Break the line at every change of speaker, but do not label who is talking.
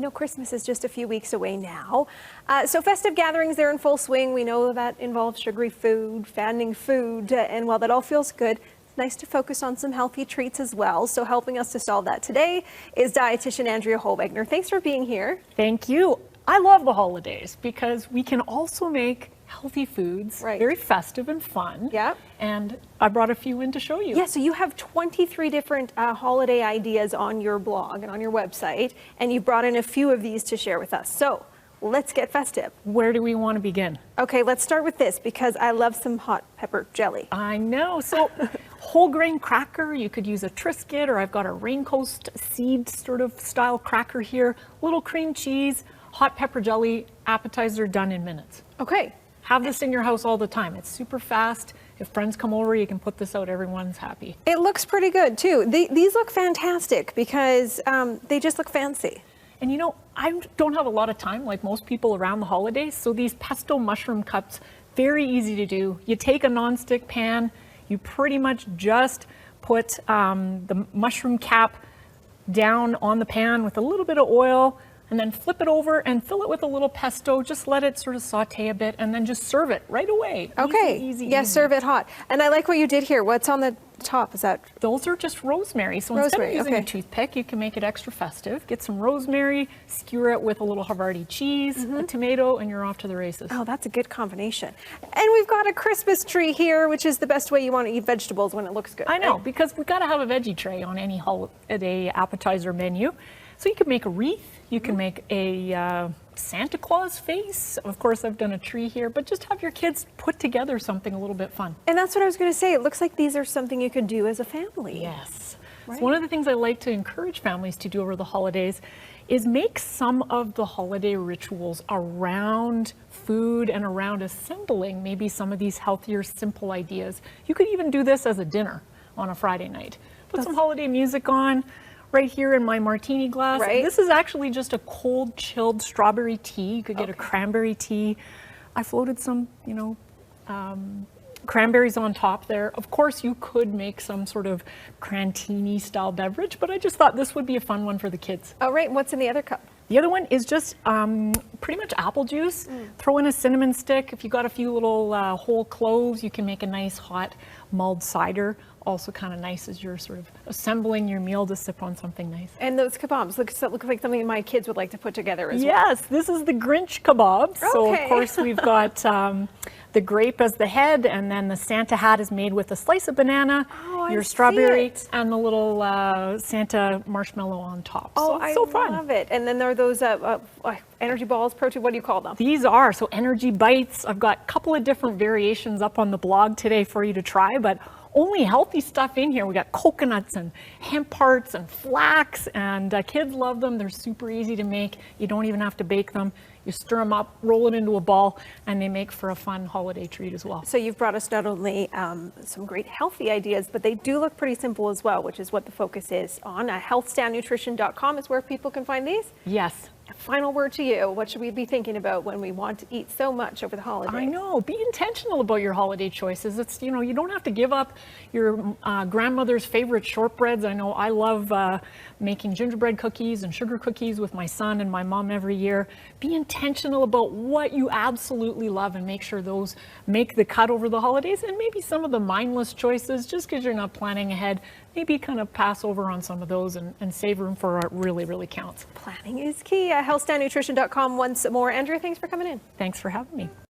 we know Christmas is just a few weeks away now. So festive gatherings, they're in full swing. We know that involves sugary food, fattening food, and while that all feels good, it's nice to focus on some healthy treats as well. So helping us to solve that today is dietitian Andrea Holwegner. Thanks for being here.
Thank you. I love the holidays because we can also make healthy foods, very festive and fun.
Yeah.
And I brought a few in to show you.
Yeah, so you have 23 different holiday ideas on your blog and on your website, and you brought in a few of these to share with us. So let's get festive.
Where do we want to begin?
Okay, let's start with this because I love some hot pepper jelly.
I know. So whole grain cracker, you could use a Triscuit, or I've got a Raincoast seed sort of style cracker here, little cream cheese, hot pepper jelly, appetizer done in minutes.
Okay.
Have this in your house all the time. It's super fast. If friends come over, you can put this out. Everyone's happy.
It looks pretty good too. These look fantastic because they just look fancy.
And you know, I don't have a lot of time like most people around the holidays. So these pesto mushroom cups, very easy to do. You take a nonstick pan, you pretty much just put the mushroom cap down on the pan with a little bit of oil, and then flip it over and fill it with a little pesto. Just let it sort of saute a bit and then just serve it right away.
Okay.
Easy,
yeah,
easy.
serve it hot. And I like what you did here. What's on the top? Is that?
Those are just rosemary. So instead of using a toothpick, you can make it extra festive. Get some rosemary, skewer it with a little Havarti cheese, a tomato, and you're off to the races.
Oh, that's a good combination. And we've got a Christmas tree here, which is the best way you want to eat vegetables when it looks good.
I know, because we've got to have a veggie tray on any holiday appetizer menu. So you can make a wreath, you can make a Santa Claus face. Of course, I've done a tree here, but just have your kids put together something a little bit fun.
And that's what I was going to say. It looks like these are something you could do as a family.
Yes. Right. So one of the things I like to encourage families to do over the holidays is make some of the holiday rituals around food and around assembling maybe some of these healthier, simple ideas. You could even do this as a dinner on a Friday night. Put some holiday music on. Right here in my martini glass.
Right.
This is actually just a cold, chilled strawberry tea. You could get a cranberry tea. I floated some, you know, cranberries on top there. Of course, you could make some sort of crantini style beverage, but I just thought this would be a fun one for the kids.
Oh, right. What's in the other cup?
The other one is just pretty much apple juice. Throw in a cinnamon stick. If you got a few little whole cloves, you can make a nice hot mulled cider. Also kind of nice as you're sort of assembling your meal to sip on something nice.
And those kebabs look like something my kids would like to put together as well.
Yes, this is the Grinch Kebab. So of course we've got the grape as the head, and then the Santa hat is made with a slice of banana, your strawberry, and the little Santa marshmallow on top.
Oh,
so it's so fun.
I love it. And then there are those energy balls, protein, what do you call them?
These are, so energy bites. I've got a couple of different variations up on the blog today for you to try, but only healthy stuff in here. We got coconuts and hemp hearts and flax, and kids love them. They're super easy to make. You don't even have to bake them. You stir them up, roll it into a ball, and they make for a fun holiday treat as well.
So you've brought us not only some great healthy ideas, but they do look pretty simple as well, which is what the focus is on. Healthstandnutrition.com is where people can find these.
Yes.
Final word to you. What should we be thinking about when we want to eat so much over the holidays?
I know. Be intentional about your holiday choices. It's, you know, you don't have to give up your grandmother's favorite shortbreads. I know I love making gingerbread cookies and sugar cookies with my son and my mom every year. Be intentional about what you absolutely love and make sure those make the cut over the holidays. And maybe some of the mindless choices, just because you're not planning ahead, maybe kind of pass over on some of those and save room for what really, really counts.
Planning is key. Healthstandnutrition.com once more. Andrea, thanks for coming in.
Thanks for having me.